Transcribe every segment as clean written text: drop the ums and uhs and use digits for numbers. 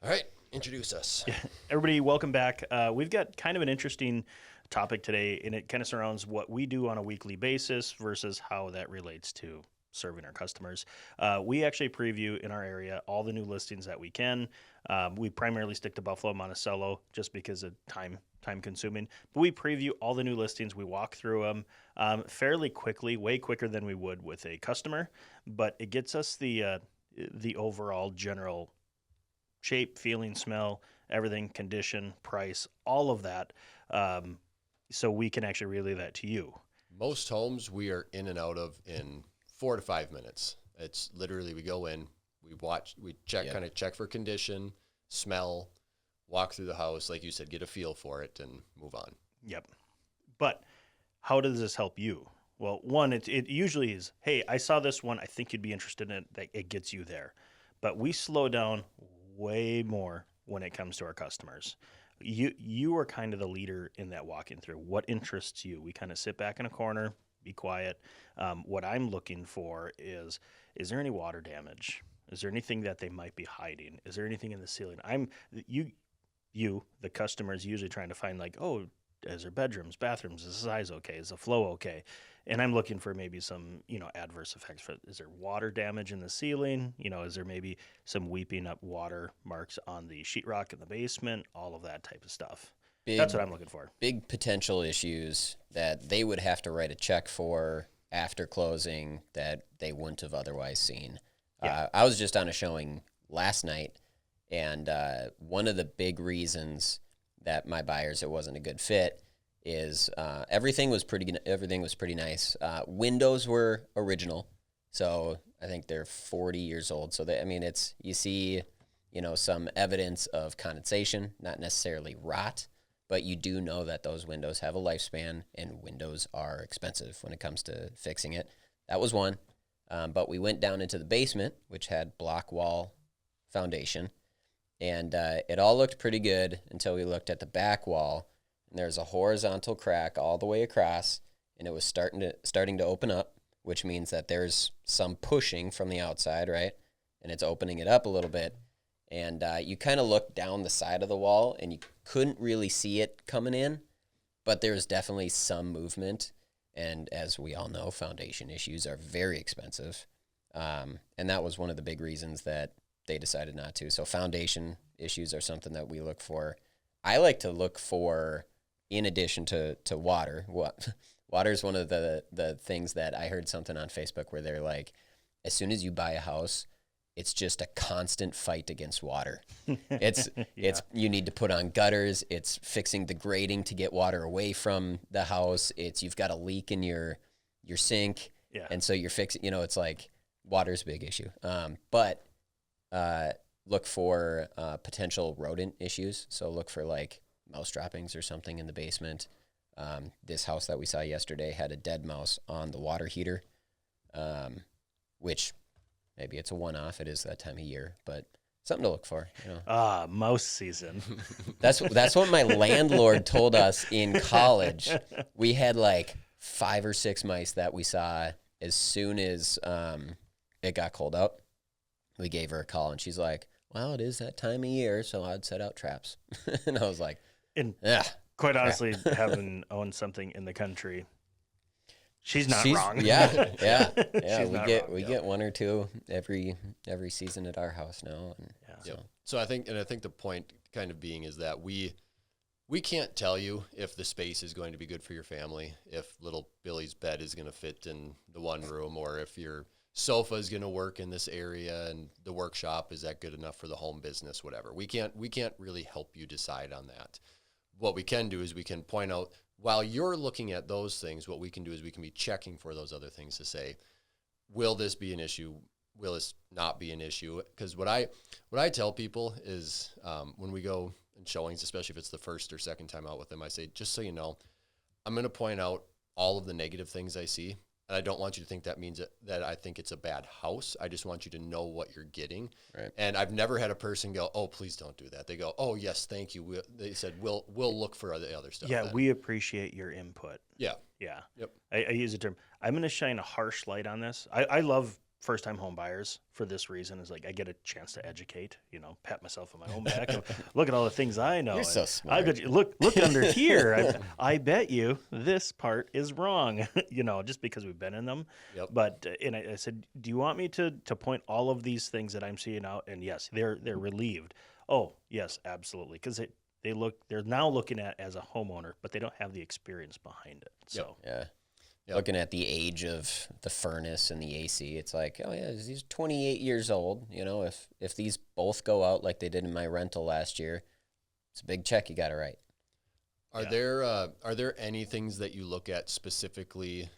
All right, introduce us. Everybody, welcome back. We've got kind of an interesting topic today, and it kind of surrounds what we do on a weekly basis versus how that relates to serving our customers. We actually preview in our area all the new listings that we can. We primarily stick to Buffalo, Monticello, just because of time consuming. But we preview all the new listings. We walk through them fairly quickly, way quicker than we would with a customer. But it gets us the overall general shape, feeling, smell, everything, condition, price, all of that. So we can actually relay that to you. Most homes we are in and out of in 4 to 5 minutes. It's literally we go in, we watch, we check, kind of check for condition, smell, walk through the house, like you said, get a feel for it and move on. Yep. But how does this help you? Well, one, it usually is, hey, I saw this one. I think you'd be interested in it. That it gets you there. But we slow down way more when it comes to our customers. You are kind of the leader in that walking through. What interests you? We kind of sit back in a corner, be quiet. What I'm looking for is there any water damage? Is there anything that they might be hiding? Is there anything in the ceiling? The customer is usually trying to find like, oh, is there bedrooms, bathrooms? Is the size okay? Is the flow okay? And I'm looking for maybe some, adverse effects. Is there water damage in the ceiling? Is there maybe some weeping up water marks on the sheetrock in the basement? All of that type of stuff. That's what I'm looking for. Big potential issues that they would have to write a check for after closing that they wouldn't have otherwise seen. Yeah. I was just on a showing last night, and one of the big reasons that my buyers, it wasn't a good fit, is everything was pretty nice. Windows were original, so I think they're 40 years old. So you see, some evidence of condensation, not necessarily rot, but you do know that those windows have a lifespan, and windows are expensive when it comes to fixing it. That was one. But we went down into the basement, which had block wall foundation, and it all looked pretty good until we looked at the back wall, and there's a horizontal crack all the way across, and it was starting to open up, which means that there's some pushing from the outside, right? And it's opening it up a little bit, and you kind of looked down the side of the wall, and you couldn't really see it coming in, but there's definitely some movement, and as we all know, foundation issues are very expensive, and that was one of the big reasons that they decided not to. So foundation issues are something that we look for. I like to look for, in addition to water. Water is one of the things that I heard something on Facebook where they're like, as soon as you buy a house, it's just a constant fight against water. It's you need to put on gutters. It's fixing the grading to get water away from the house. You've got a leak in your sink, and so you're fixing. It's like water's a big issue. But look for potential rodent issues. So look for like mouse droppings or something in the basement. This house that we saw yesterday had a dead mouse on the water heater, which maybe it's a one-off. It is that time of year, but something to look for. Mouse season. That's what my landlord told us in college. We had like 5 or 6 mice that we saw as soon as it got cold out. We gave her a call, and she's like, well, it is that time of year, so I'd set out traps. And I was like, quite honestly, having owned something in the country, she's not wrong. Yeah. We Yep. get 1 or 2 every season at our house now. And So I think the point kind of being is that we can't tell you if the space is going to be good for your family, if little Billy's bed is going to fit in the one room, or if your sofa is going to work in this area and the workshop, is that good enough for the home business, whatever. We can't really help you decide on that. What we can do is we can point out, while you're looking at those things, what we can do is we can be checking for those other things to say, will this be an issue? Will this not be an issue? Because what I tell people is when we go in showings, especially if it's the first or second time out with them, I say, just so you know, I'm going to point out all of the negative things I see. And I don't want you to think that means that I think it's a bad house. I just want you to know what you're getting. Right. And I've never had a person go, oh, please don't do that. They go, oh, yes, thank you. They said, we'll look for the other stuff. Yeah, then. we appreciate your input. Yeah. Yeah. Yep. I use the term. I'm going to shine a harsh light on this. I love first-time home buyers for this reason is like I get a chance to educate, pat myself on my own back. And look at all the things I know. You're so I smart. bet you, look under here. I bet you this part is wrong, just because we've been in them. Yep. But and I said, do you want me to point all of these things that I'm seeing out? And yes, they're relieved. Oh, yes, absolutely, because they're now looking at as a homeowner, but they don't have the experience behind it. So Yeah. Yep. Looking at the age of the furnace and the AC, it's like, oh yeah, he's 28 years old. If these both go out like they did in my rental last year, it's a big check you got to write. Are there any things that you look at specifically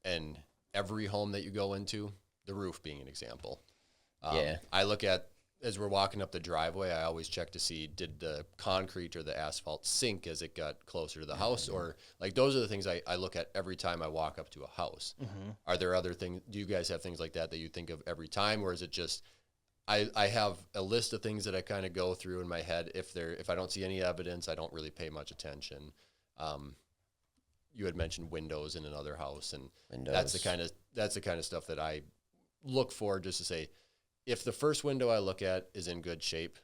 in every home that you go into? The roof being an example. Yeah. I look at, as we're walking up the driveway, I always check to see, did the concrete or the asphalt sink as it got closer to the house? Or like, those are the things I look at every time I walk up to a house. Mm-hmm. Are there other things, do you guys have things like that you think of every time? Or is it just, I have a list of things that I kind of go through in my head. If I don't see any evidence, I don't really pay much attention. You had mentioned windows in another house, and that's the kind of stuff that I look for, just to say, if the first window I look at is in good shape,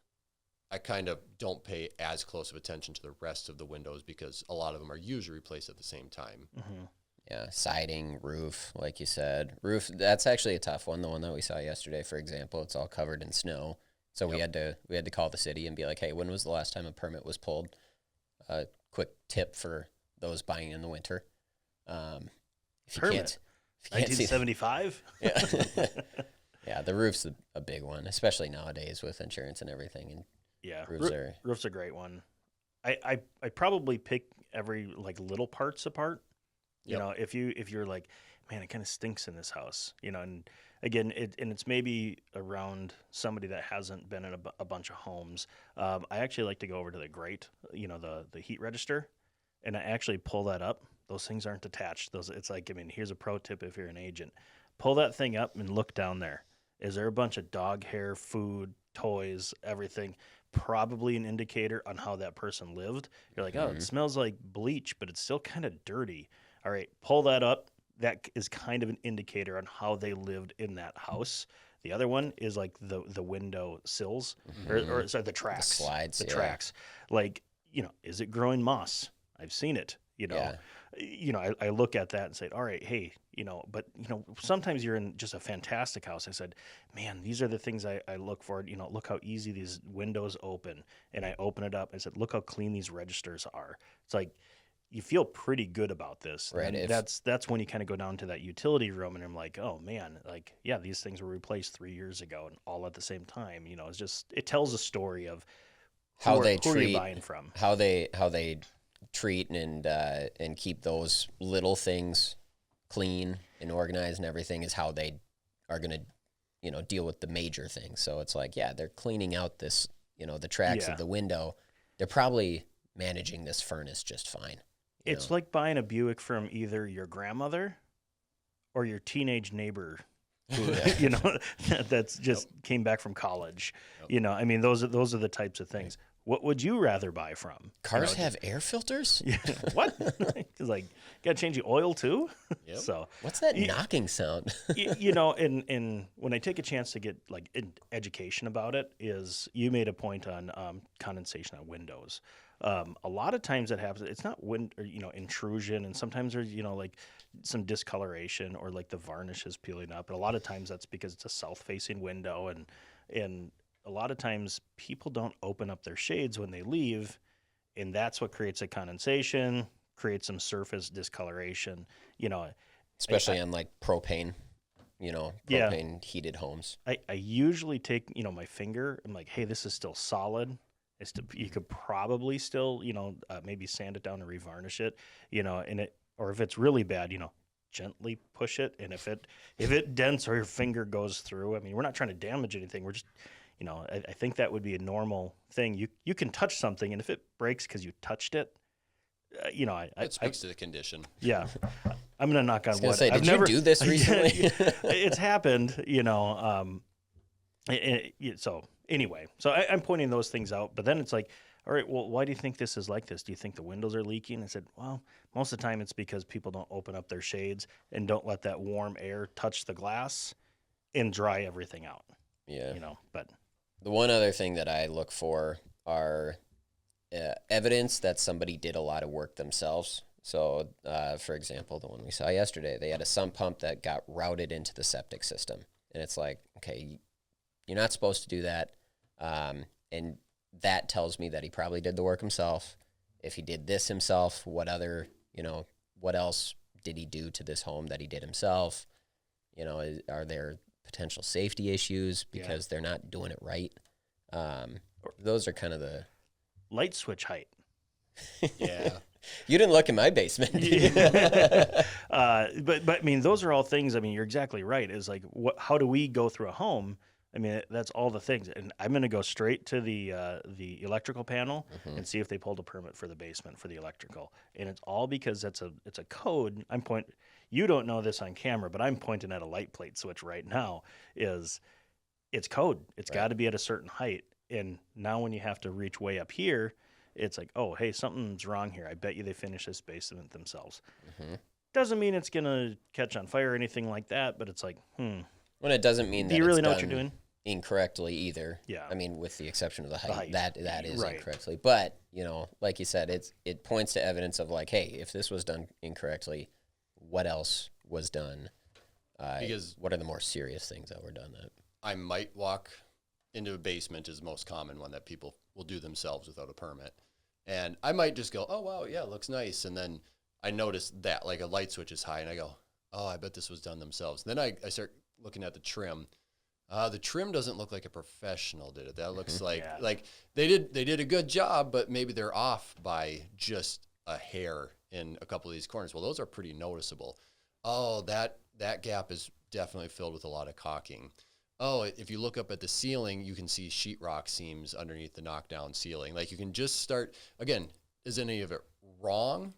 I kind of don't pay as close of attention to the rest of the windows, because a lot of them are usually replaced at the same time. Mm-hmm. Yeah, siding, roof, like you said. Roof, that's actually a tough one. The one that we saw yesterday, for example, it's all covered in snow. So we had to call the city and be like, hey, when was the last time a permit was pulled? Quick tip for those buying in the winter. If you Permit? can't see 1975? Yeah. Yeah, the roof's a big one, especially nowadays with insurance and everything. And Yeah, roof's roof's a great one. I probably pick every little parts apart. Yep. If you're like, man, it kind of stinks in this house. And again, it's maybe around somebody that hasn't been in a bunch of homes. I actually like to go over to the grate, the heat register, and I actually pull that up. Those things aren't attached. It's like, here's a pro tip if you're an agent. Pull that thing up and look down there. Is there a bunch of dog hair, food, toys, everything? Probably an indicator on how that person lived. You're like, oh, it smells like bleach, but it's still kind of dirty. All right, pull that up. That is kind of an indicator on how they lived in that house. The other one is like the window sills, or sorry, the tracks. The slides, The yeah. tracks. Like, is it growing moss? I've seen it, Yeah. I look at that and say, all right, hey, but sometimes you're in just a fantastic house. I said, man, these are the things I look for. Look how easy these windows open. And I open it up. I said, look how clean these registers are. It's like, you feel pretty good about this. Right. And that's when you kind of go down to that utility room and I'm like, oh man, like, yeah, these things were replaced 3 years ago and all at the same time. It's just, it tells a story of How who they are you treat, buying from. how they treat and keep those little things clean and organized and everything is how they are going to, deal with the major things. So it's like, yeah, they're cleaning out this, the tracks Yeah. of the window. They're probably managing this furnace just fine. It's like buying a Buick from either your grandmother or your teenage neighbor who, that's just came back from college. Yep. Those are the types of things. What would you rather buy from? Cars have air filters? Yeah. What? It's like, got to change the oil too? Yep. So, What's that knocking sound? and when I take a chance to get education about it, is you made a point on condensation on windows. A lot of times that happens. It's not intrusion, and sometimes there's like some discoloration or like the varnish is peeling up. And a lot of times that's because it's a south-facing window, and a lot of times people don't open up their shades when they leave, and that's what creates a condensation, creates some surface discoloration. Especially on like propane, propane heated homes. I usually take my finger. I'm like, hey, this is still solid. You could probably still, maybe sand it down and revarnish it, or if it's really bad, gently push it. And if it dents or your finger goes through, we're not trying to damage anything. We're just, I think that would be a normal thing. You can touch something, and if it breaks because you touched it, It speaks to the condition. Yeah. I'm going to knock on wood. Did you do this recently? It's happened, so anyway, I'm pointing those things out, but then it's like, all right, well, why do you think this is like this? Do you think the windows are leaking? I said, well, most of the time it's because people don't open up their shades and don't let that warm air touch the glass. and dry everything out. Yeah. But The one other thing that I look for are evidence that somebody did a lot of work themselves. So, for example, the one we saw yesterday, they had a sump pump that got routed into the septic system. And it's like, okay, you're not supposed to do that. And that tells me that he probably did the work himself. If he did this himself, what else did he do to this home that he did himself? Are there potential safety issues because they're not doing it right? Those are kind of the light switch height. Yeah. You didn't look in my basement. But I mean, those are all things. I mean, you're exactly right. Is like, how do we go through a home? I mean, that's all the things. And I'm going to go straight to the electrical panel and see if they pulled a permit for the basement for the electrical. And it's all because it's a code. You don't know this on camera, but I'm pointing at a light plate switch right now. It's code. It's got to be at a certain height. And now when you have to reach way up here, it's like, oh, hey, something's wrong here. I bet you they finished this basement themselves. Doesn't mean it's going to catch on fire or anything like that, but it's like, Well, it doesn't mean that do you really it's know done what you're doing? Incorrectly either. Yeah. I mean, with the exception of the height. That is Right. incorrectly. But, like you said, it points to evidence of like, hey, if this was done incorrectly, what else was done? Because what are the more serious things that were done? I might walk into a basement is the most common one that people will do themselves without a permit. And I might just go, oh, wow, yeah, it looks nice. And then I notice that like a light switch is high and I go, oh, I bet this was done themselves. And then I start looking at the trim. The trim doesn't look like a professional did it. That looks like they did a good job, but maybe they're off by just a hair in a couple of these corners. Well, those are pretty noticeable. Oh, that gap is definitely filled with a lot of caulking. Oh, if you look up at the ceiling, you can see sheetrock seams underneath the knockdown ceiling. Like you can just start, again, is any of it wrong?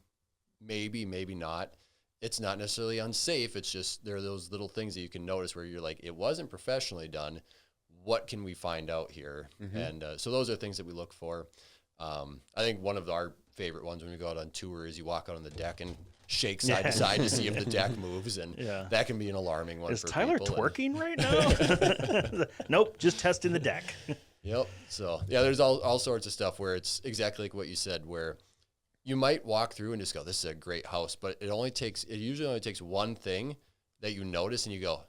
Maybe, maybe not. It's not necessarily unsafe. It's just there are those little things that you can notice where you're like, it wasn't professionally done. What can we find out here? And so those are things that we look for. I think one of our favorite ones when we go out on tour is you walk out on the deck and shake side to side to see if the deck moves, and that can be an alarming one. Is for Tyler people. twerking right now? Nope, just testing the deck. Yep. So there's all sorts of stuff where it's exactly like what you said, where you might walk through and just go, this is a great house, but it usually only takes one thing that you notice and you go,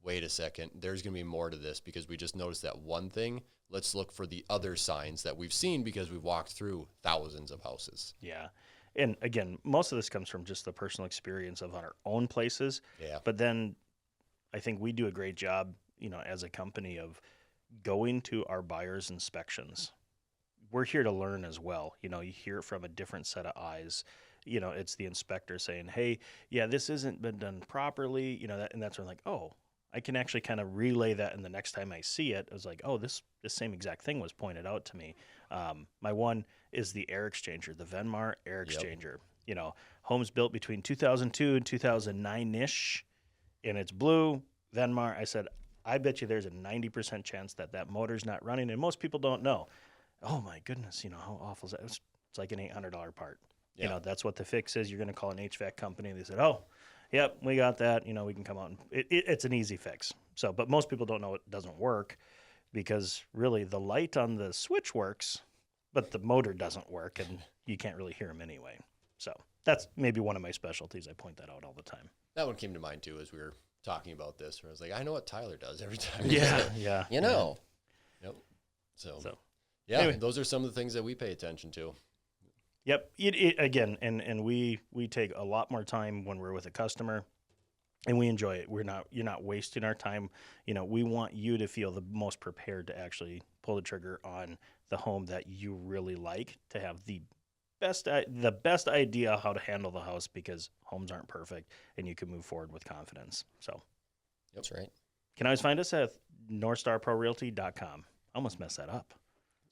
wait a second, there's going to be more to this because we just noticed that one thing. Let's look for the other signs that we've seen because we've walked through thousands of houses. Yeah. And again, most of this comes from just the personal experience of our own places. Yeah. But then I think we do a great job, as a company of going to our buyers' inspections. We're here to learn as well. You hear it from a different set of eyes. It's the inspector saying, hey, yeah, this hasn't been done properly, and that's when like, oh, I can actually kind of relay that. And the next time I see it, I was like, oh, this same exact thing was pointed out to me. My one is the air exchanger, the Venmar air exchanger. Homes built between 2002 and 2009-ish, and it's blue, Venmar. I said, I bet you there's a 90% chance that motor's not running, and most people don't know. Oh, my goodness, how awful is that? It's like an $800 part. Yeah. That's what the fix is. You're going to call an HVAC company. They said, oh, yep, we got that. We can come out. And it's an easy fix. So, but most people don't know it doesn't work because really the light on the switch works, but the motor doesn't work, and you can't really hear them anyway. So that's maybe one of my specialties. I point that out all the time. That one came to mind too as we were talking about this, where I was like, I know what Tyler does every time. Yeah. Yep. So anyway. Those are some of the things that we pay attention to. Yep. Again, and we take a lot more time when we're with a customer, and we enjoy it. You're not wasting our time. We want you to feel the most prepared to actually pull the trigger on the home that you really like, to have the best idea how to handle the house, because homes aren't perfect and you can move forward with confidence. So That's right. can always find us at northstarprorealty.com. I almost messed that up.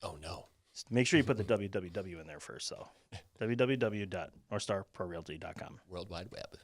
Oh no. Make sure you put the www in there first, though. www.northstarprorealty.com. World Wide Web.